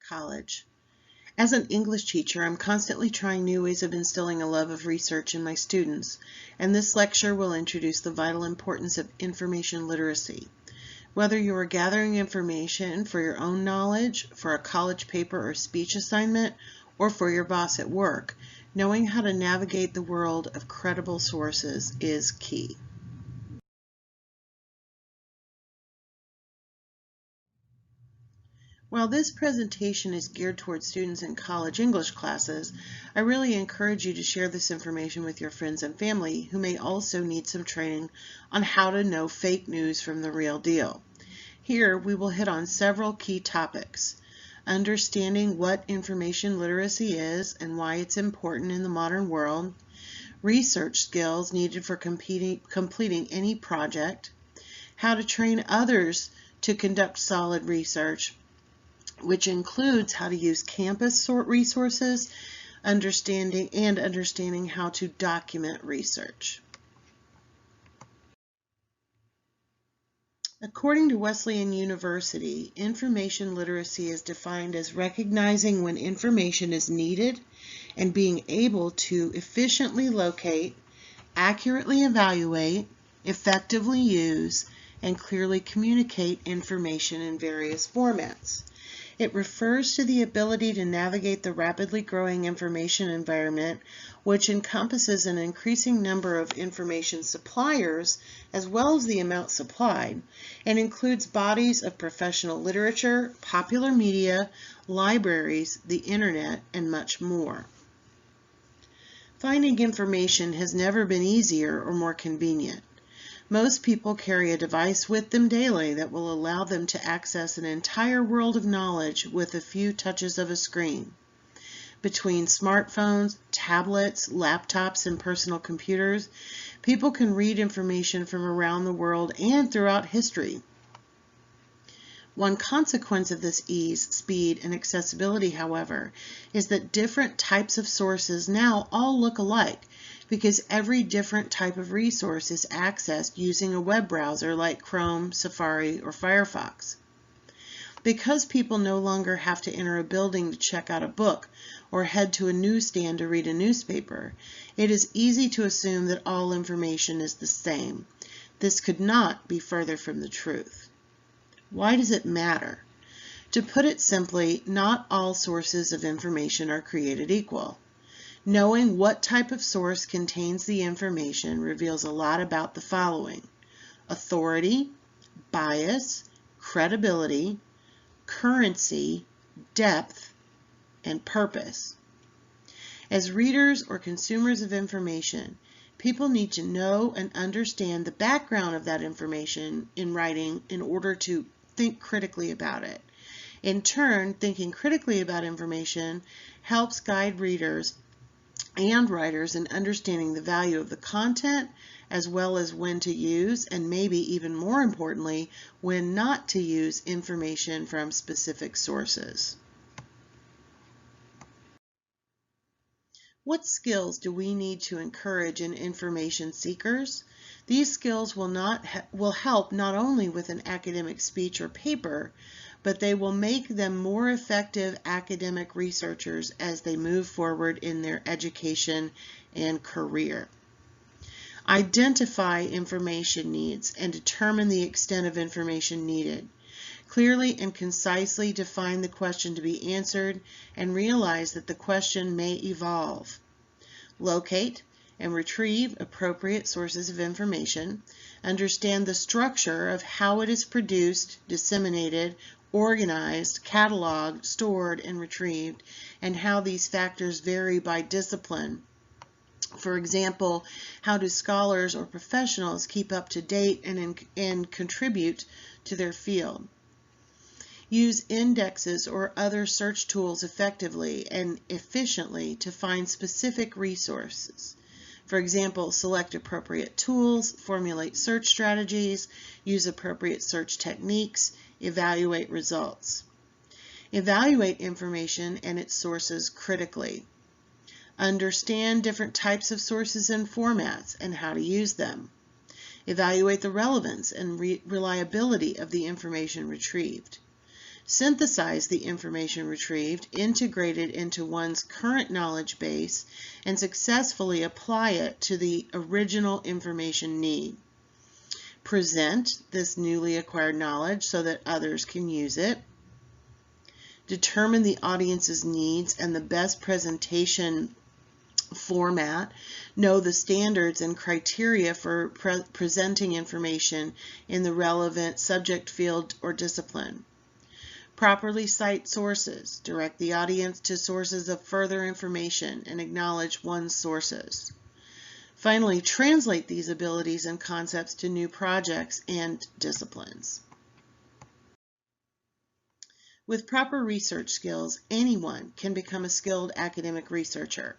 college. As an English teacher, I'm constantly trying new ways of instilling a love of research in my students, and this lecture will introduce the vital importance of information literacy. Whether you are gathering information for your own knowledge, for a college paper or speech assignment, or for your boss at work, knowing how to navigate the world of credible sources is key. While this presentation is geared towards students in college English classes, I really encourage you to share this information with your friends and family who may also need some training on how to know fake news from the real deal. Here we will hit on several key topics: understanding what information literacy is and why it's important in the modern world, research skills needed for completing any project, how to train others to conduct solid research, which includes how to use campus resources, understanding how to document research. According to Wesleyan University, information literacy is defined as recognizing when information is needed and being able to efficiently locate, accurately evaluate, effectively use, and clearly communicate information in various formats. It refers to the ability to navigate the rapidly growing information environment, which encompasses an increasing number of information suppliers as well as the amount supplied, and includes bodies of professional literature, popular media, libraries, the internet, and much more. Finding information has never been easier or more convenient. Most people carry a device with them daily that will allow them to access an entire world of knowledge with a few touches of a screen. Between smartphones, tablets, laptops, and personal computers, people can read information from around the world and throughout history. One consequence of this ease, speed, and accessibility, however, is that different types of sources now all look alike, because every different type of resource is accessed using a web browser like Chrome, Safari, or Firefox. Because people no longer have to enter a building to check out a book or head to a newsstand to read a newspaper, it is easy to assume that all information is the same. This could not be further from the truth. Why does it matter? To put it simply, not all sources of information are created equal. Knowing what type of source contains the information reveals a lot about the following: authority, bias, credibility, currency, depth, and purpose. As readers or consumers of information, people need to know and understand the background of that information in writing in order to think critically about it. In turn, thinking critically about information helps guide readers and writers in understanding the value of the content, as well as when to use, and maybe even more importantly, when not to use information from specific sources. What skills do we need to encourage in information seekers? These skills will help not only with an academic speech or paper, but they will make them more effective academic researchers as they move forward in their education and career. Identify information needs and determine the extent of information needed. Clearly and concisely define the question to be answered and realize that the question may evolve. Locate and retrieve appropriate sources of information. Understand the structure of how it is produced, disseminated, organized, cataloged, stored, and retrieved, and how these factors vary by discipline. For example, how do scholars or professionals keep up to date and contribute to their field? Use indexes or other search tools effectively and efficiently to find specific resources. For example, select appropriate tools, formulate search strategies, use appropriate search techniques, evaluate results. Evaluate information and its sources critically. Understand different types of sources and formats and how to use them. Evaluate the relevance and reliability of the information retrieved. synthesize the information retrieved, integrate it into one's current knowledge base, and successfully apply it to the original information need. Present this newly acquired knowledge so that others can use it. Determine the audience's needs and the best presentation format. Know the standards and criteria for presenting information in the relevant subject field or discipline. Properly cite sources. Direct the audience to sources of further information and acknowledge one's sources. Finally, translate these abilities and concepts to new projects and disciplines. With proper research skills, anyone can become a skilled academic researcher.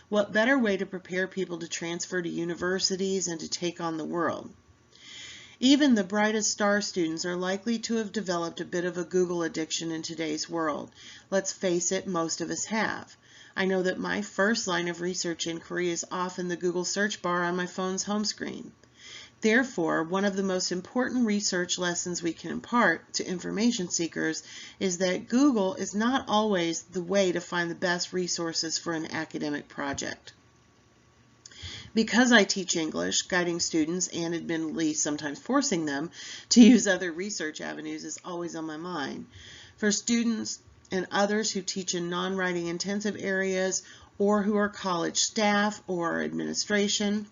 What better way to prepare people to transfer to universities and to take on the world? Even the brightest star students are likely to have developed a bit of a Google addiction in today's world. Let's face it, most of us have. I know that my first line of research inquiry is often the Google search bar on my phone's home screen. Therefore, one of the most important research lessons we can impart to information seekers is that Google is not always the way to find the best resources for an academic project. Because I teach English, guiding students and admittedly sometimes forcing them to use other research avenues is always on my mind. For students and others who teach in non-writing intensive areas or who are college staff or administration,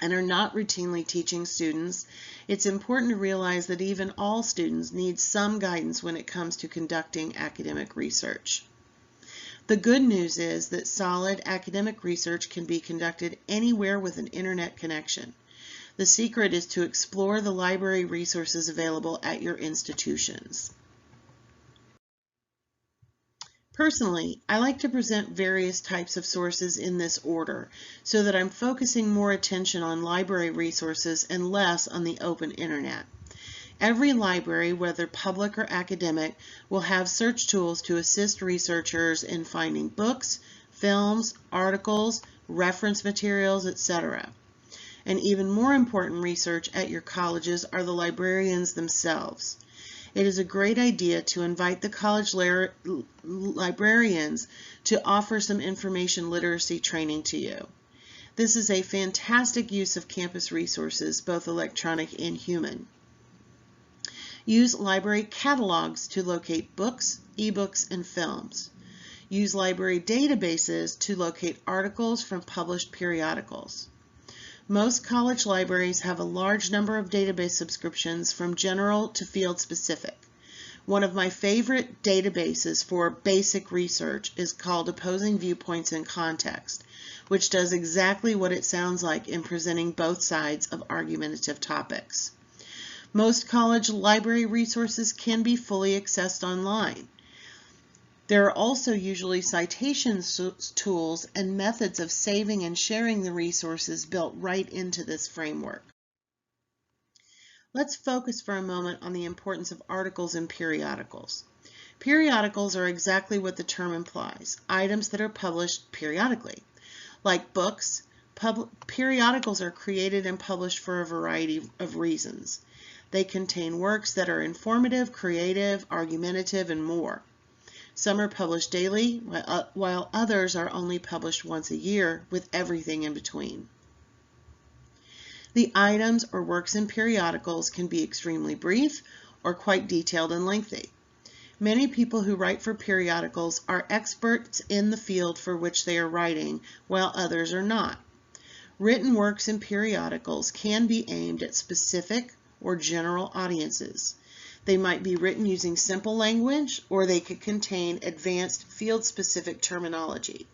and are not routinely teaching students, it's important to realize that even all students need some guidance when it comes to conducting academic research. The good news is that solid academic research can be conducted anywhere with an internet connection. The secret is to explore the library resources available at your institutions. Personally, I like to present various types of sources in this order so that I'm focusing more attention on library resources and less on the open internet. Every library, whether public or academic, will have search tools to assist researchers in finding books, films, articles, reference materials, etc. And even more important research at your colleges are the librarians themselves. It is a great idea to invite the college librarians to offer some information literacy training to you. This is a fantastic use of campus resources, both electronic and human. Use library catalogs to locate books, ebooks, and films. Use library databases to locate articles from published periodicals. Most college libraries have a large number of database subscriptions from general to field specific. One of my favorite databases for basic research is called Opposing Viewpoints in Context, which does exactly what it sounds like in presenting both sides of argumentative topics. Most college library resources can be fully accessed online. There are also usually citation tools and methods of saving and sharing the resources built right into this framework. Let's focus for a moment on the importance of articles and periodicals. Periodicals are exactly what the term implies, items that are published periodically. Like books, periodicals are created and published for a variety of reasons. They contain works that are informative, creative, argumentative, and more. Some are published daily, while others are only published once a year, with everything in between. The items or works in periodicals can be extremely brief or quite detailed and lengthy. Many people who write for periodicals are experts in the field for which they are writing, while others are not. Written works in periodicals can be aimed at specific or general audiences. They might be written using simple language, or they could contain advanced field-specific terminology.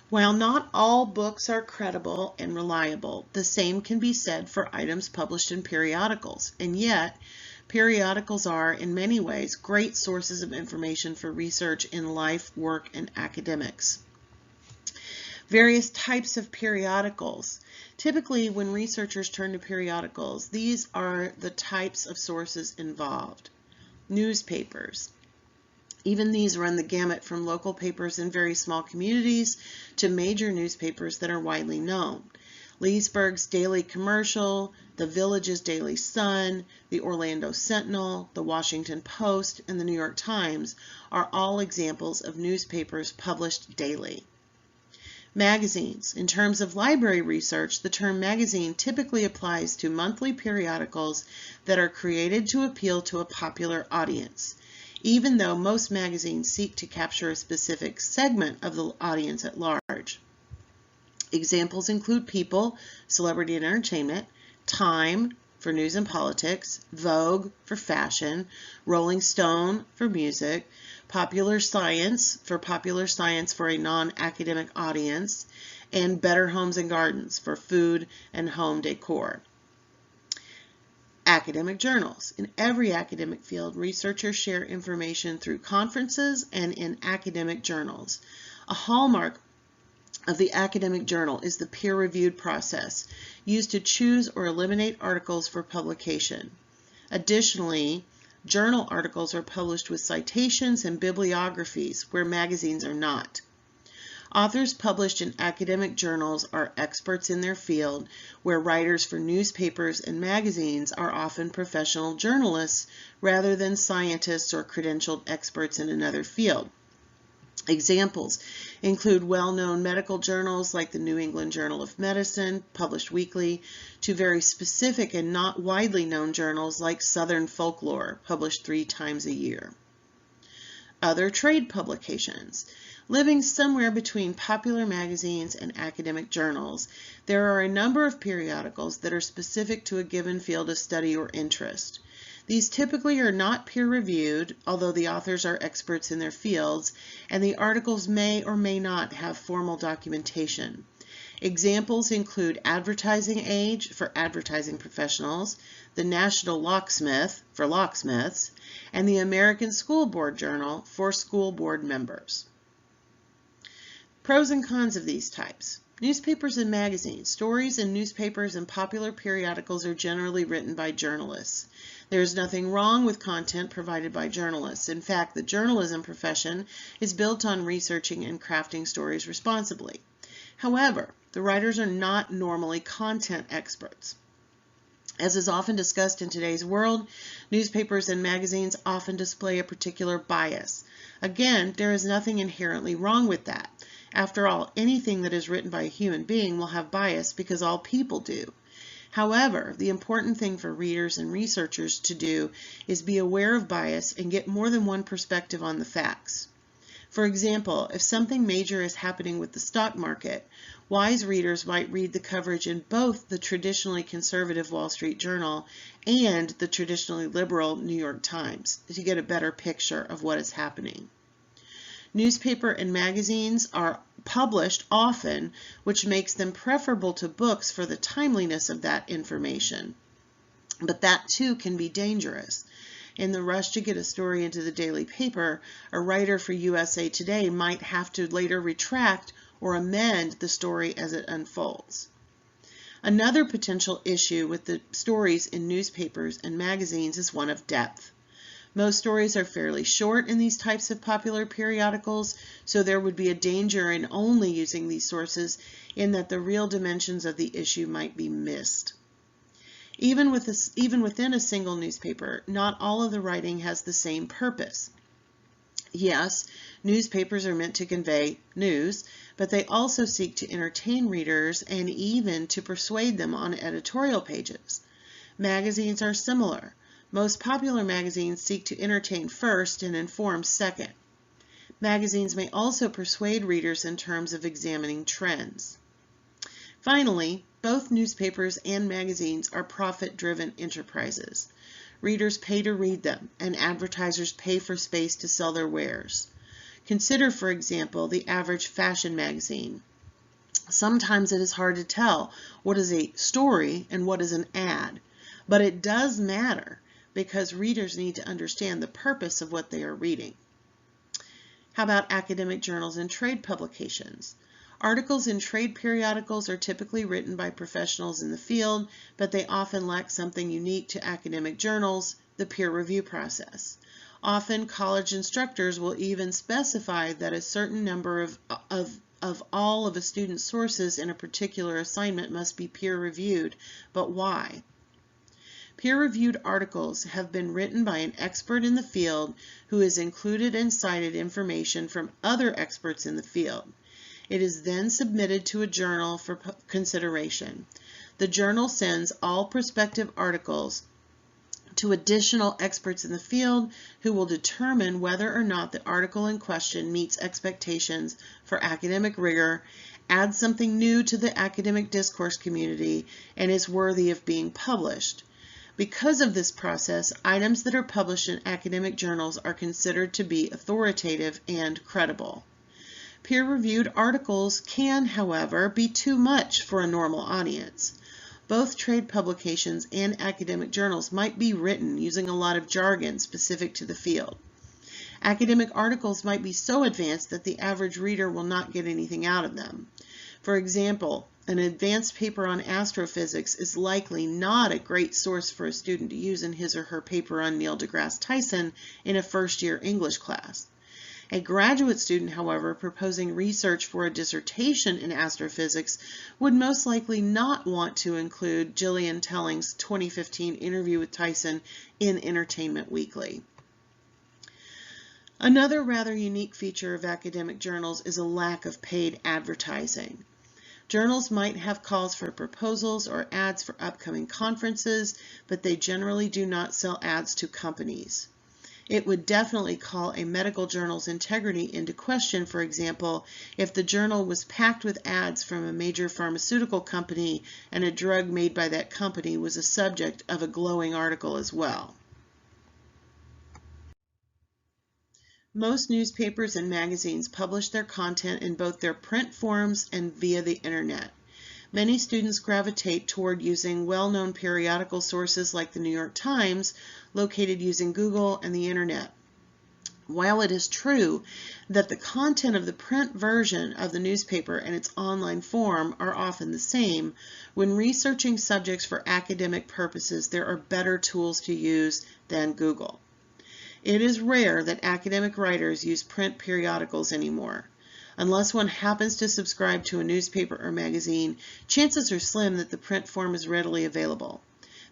While not all books are credible and reliable, the same can be said for items published in periodicals, and yet periodicals are, in many ways, great sources of information for research in life, work, and academics. Various types of periodicals. Typically, when researchers turn to periodicals, these are the types of sources involved. Newspapers. Even these run the gamut from local papers in very small communities to major newspapers that are widely known. Leesburg's Daily Commercial, the Village's Daily Sun, the Orlando Sentinel, the Washington Post, and the New York Times are all examples of newspapers published daily. Magazines. In terms of library research, the term magazine typically applies to monthly periodicals that are created to appeal to a popular audience, even though most magazines seek to capture a specific segment of the audience at large. Examples include People, Celebrity and Entertainment, Time for news and politics, Vogue for fashion, Rolling Stone for music, Popular Science for a non-academic audience, and Better Homes and Gardens for food and home decor. Academic journals. In every academic field, researchers share information through conferences and in academic journals. A hallmark of the academic journal is the peer-reviewed process, used to choose or eliminate articles for publication. Additionally, journal articles are published with citations and bibliographies where magazines are not. Authors published in academic journals are experts in their field, where writers for newspapers and magazines are often professional journalists rather than scientists or credentialed experts in another field. Examples include well-known medical journals like the New England Journal of Medicine, published weekly, to very specific and not widely known journals like Southern Folklore, published 3 times a year. Other trade publications. Living somewhere between popular magazines and academic journals, there are a number of periodicals that are specific to a given field of study or interest. These typically are not peer-reviewed, although the authors are experts in their fields, and the articles may or may not have formal documentation. Examples include Advertising Age for advertising professionals, the National Locksmith for locksmiths, and the American School Board Journal for school board members. Pros and cons of these types. Newspapers and magazines. Stories in newspapers and popular periodicals are generally written by journalists. There is nothing wrong with content provided by journalists. In fact, the journalism profession is built on researching and crafting stories responsibly. However, the writers are not normally content experts. As is often discussed in today's world, newspapers and magazines often display a particular bias. Again, there is nothing inherently wrong with that. After all, anything that is written by a human being will have bias because all people do. However, the important thing for readers and researchers to do is be aware of bias and get more than one perspective on the facts. For example, if something major is happening with the stock market, wise readers might read the coverage in both the traditionally conservative Wall Street Journal and the traditionally liberal New York Times to get a better picture of what is happening. Newspaper and magazines are published often, which makes them preferable to books for the timeliness of that information. But that too can be dangerous. In the rush to get a story into the daily paper, a writer for USA Today might have to later retract or amend the story as it unfolds. Another potential issue with the stories in newspapers and magazines is one of depth. Most stories are fairly short in these types of popular periodicals, so there would be a danger in only using these sources in that the real dimensions of the issue might be missed. Even within a single newspaper, not all of the writing has the same purpose. Yes, newspapers are meant to convey news, but they also seek to entertain readers and even to persuade them on editorial pages. Magazines are similar. Most popular magazines seek to entertain first and inform second. Magazines may also persuade readers in terms of examining trends. Finally, both newspapers and magazines are profit-driven enterprises. Readers pay to read them, and advertisers pay for space to sell their wares. Consider, for example, the average fashion magazine. Sometimes it is hard to tell what is a story and what is an ad, but it does matter because readers need to understand the purpose of what they are reading. How about academic journals and trade publications? Articles in trade periodicals are typically written by professionals in the field, but they often lack something unique to academic journals, the peer review process. Often college instructors will even specify that a certain number of of all of a student's sources in a particular assignment must be peer-reviewed, but why? Peer-reviewed articles have been written by an expert in the field who has included and cited information from other experts in the field. It is then submitted to a journal for consideration. The journal sends all prospective articles to additional experts in the field who will determine whether or not the article in question meets expectations for academic rigor, adds something new to the academic discourse community, and is worthy of being published. Because of this process, items that are published in academic journals are considered to be authoritative and credible. Peer-reviewed articles can, however, be too much for a normal audience. Both trade publications and academic journals might be written using a lot of jargon specific to the field. Academic articles might be so advanced that the average reader will not get anything out of them. For example, an advanced paper on astrophysics is likely not a great source for a student to use in his or her paper on Neil deGrasse Tyson in a first-year English class. A graduate student, however, proposing research for a dissertation in astrophysics would most likely not want to include Gillian Telling's 2015 interview with Tyson in Entertainment Weekly. Another rather unique feature of academic journals is a lack of paid advertising. Journals might have calls for proposals or ads for upcoming conferences, but they generally do not sell ads to companies. It would definitely call a medical journal's integrity into question, for example, if the journal was packed with ads from a major pharmaceutical company and a drug made by that company was a subject of a glowing article as well. Most newspapers and magazines publish their content in both their print forms and via the internet. Many students gravitate toward using well-known periodical sources like the New York Times, located using Google and the internet. While it is true that the content of the print version of the newspaper and its online form are often the same, when researching subjects for academic purposes, there are better tools to use than Google. It is rare that academic writers use print periodicals anymore. Unless one happens to subscribe to a newspaper or magazine, chances are slim that the print form is readily available.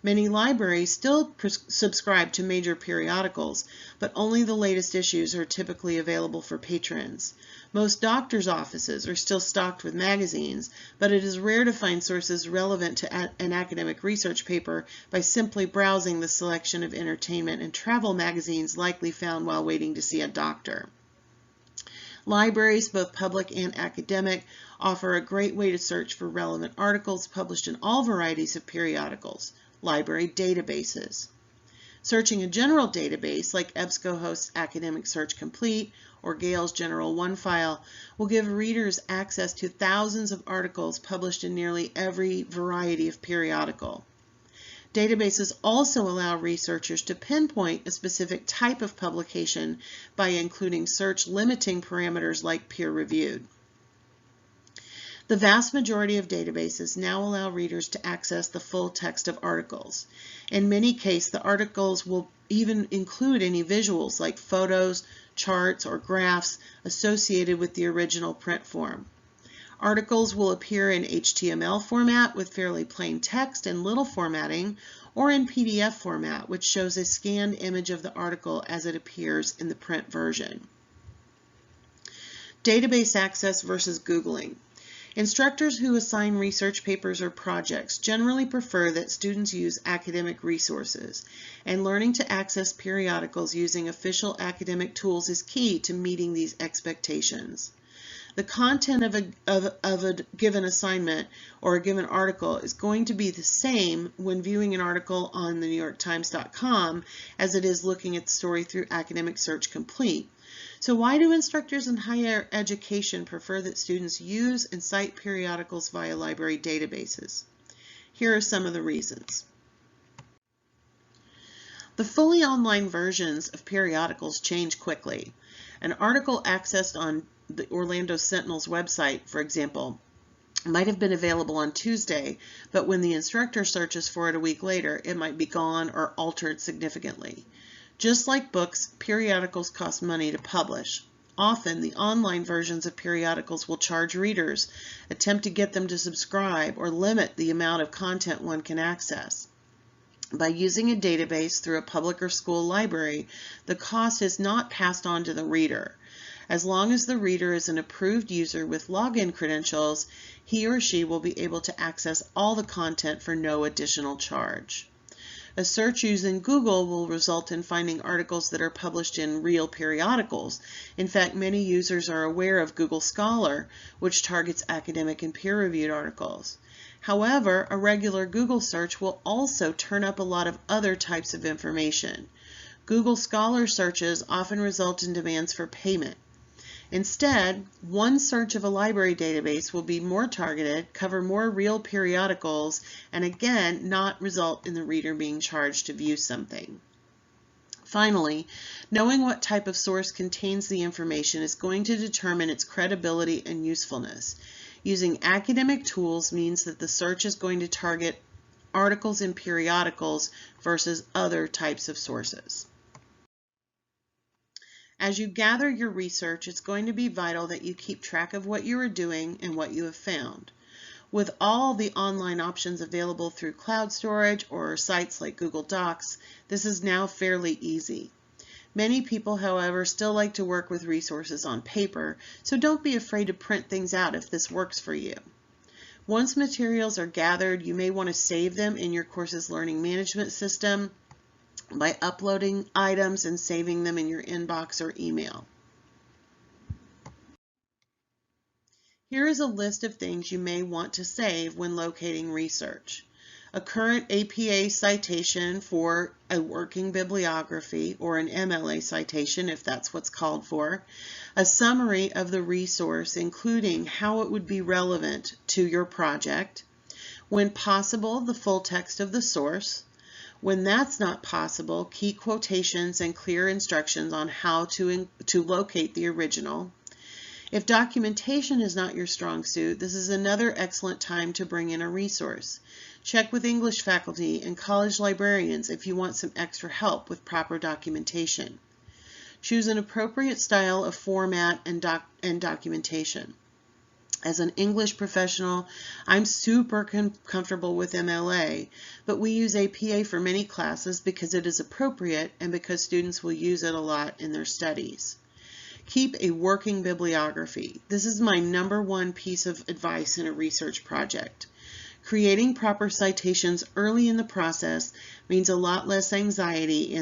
Many libraries still subscribe to major periodicals, but only the latest issues are typically available for patrons. Most doctors' offices are still stocked with magazines, but it is rare to find sources relevant to an academic research paper by simply browsing the selection of entertainment and travel magazines likely found while waiting to see a doctor. Libraries, both public and academic, offer a great way to search for relevant articles published in all varieties of periodicals. Library databases. Searching a general database like EBSCOhost's Academic Search Complete or Gale's General OneFile will give readers access to thousands of articles published in nearly every variety of periodical. Databases also allow researchers to pinpoint a specific type of publication by including search limiting parameters like peer-reviewed. The vast majority of databases now allow readers to access the full text of articles. In many cases, the articles will even include any visuals like photos, charts, or graphs associated with the original print form. Articles will appear in HTML format with fairly plain text and little formatting, or in PDF format, which shows a scanned image of the article as it appears in the print version. Database access versus Googling. Instructors who assign research papers or projects generally prefer that students use academic resources, and learning to access periodicals using official academic tools is key to meeting these expectations. The content of a given assignment or a given article is going to be the same when viewing an article on the NewYorkTimes.com as it is looking at the story through Academic Search Complete. So why do instructors in higher education prefer that students use and cite periodicals via library databases? Here are some of the reasons. The fully online versions of periodicals change quickly. An article accessed on the Orlando Sentinel's website, for example, might have been available on Tuesday, but when the instructor searches for it a week later, it might be gone or altered significantly. Just like books, periodicals cost money to publish. Often, the online versions of periodicals will charge readers, attempt to get them to subscribe, or limit the amount of content one can access. By using a database through a public or school library, the cost is not passed on to the reader. As long as the reader is an approved user with login credentials, he or she will be able to access all the content for no additional charge. A search using Google will result in finding articles that are published in real periodicals. In fact, many users are aware of Google Scholar, which targets academic and peer-reviewed articles. However, a regular Google search will also turn up a lot of other types of information. Google Scholar searches often result in demands for payment. Instead, one search of a library database will be more targeted, cover more real periodicals, and again, not result in the reader being charged to view something. Finally, knowing what type of source contains the information is going to determine its credibility and usefulness. Using academic tools means that the search is going to target articles in periodicals versus other types of sources. As you gather your research, it's going to be vital that you keep track of what you are doing and what you have found. With all the online options available through cloud storage or sites like Google Docs, this is now fairly easy. Many people, however, still like to work with resources on paper, so don't be afraid to print things out if this works for you. Once materials are gathered, you may want to save them in your course's learning management system by uploading items and saving them in your inbox or email. Here is a list of things you may want to save when locating research. A current APA citation for a working bibliography or an MLA citation if that's what's called for, a summary of the resource including how it would be relevant to your project, when possible the full text of the source. When that's not possible, key quotations and clear instructions on how to locate the original. If documentation is not your strong suit, this is another excellent time to bring in a resource. Check with English faculty and college librarians if you want some extra help with proper documentation. Choose an appropriate style of format and documentation. As an English professional, I'm super comfortable with MLA, but we use APA for many classes because it is appropriate and because students will use it a lot in their studies. Keep a working bibliography. This is my #1 piece of advice in a research project. Creating proper citations early in the process means a lot less anxiety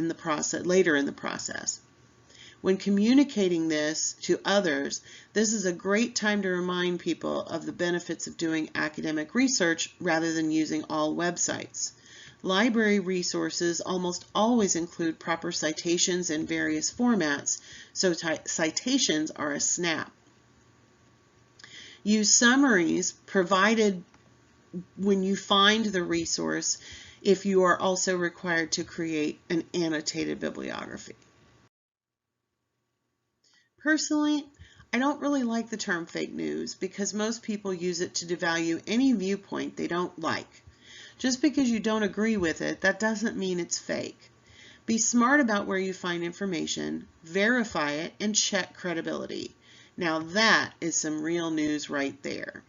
later in the process. When communicating this to others, this is a great time to remind people of the benefits of doing academic research rather than using all websites. Library resources almost always include proper citations in various formats, so citations are a snap. Use summaries provided when you find the resource if you are also required to create an annotated bibliography. Personally, I don't really like the term fake news because most people use it to devalue any viewpoint they don't like. Just because you don't agree with it, that doesn't mean it's fake. Be smart about where you find information, verify it, and check credibility. Now that is some real news right there.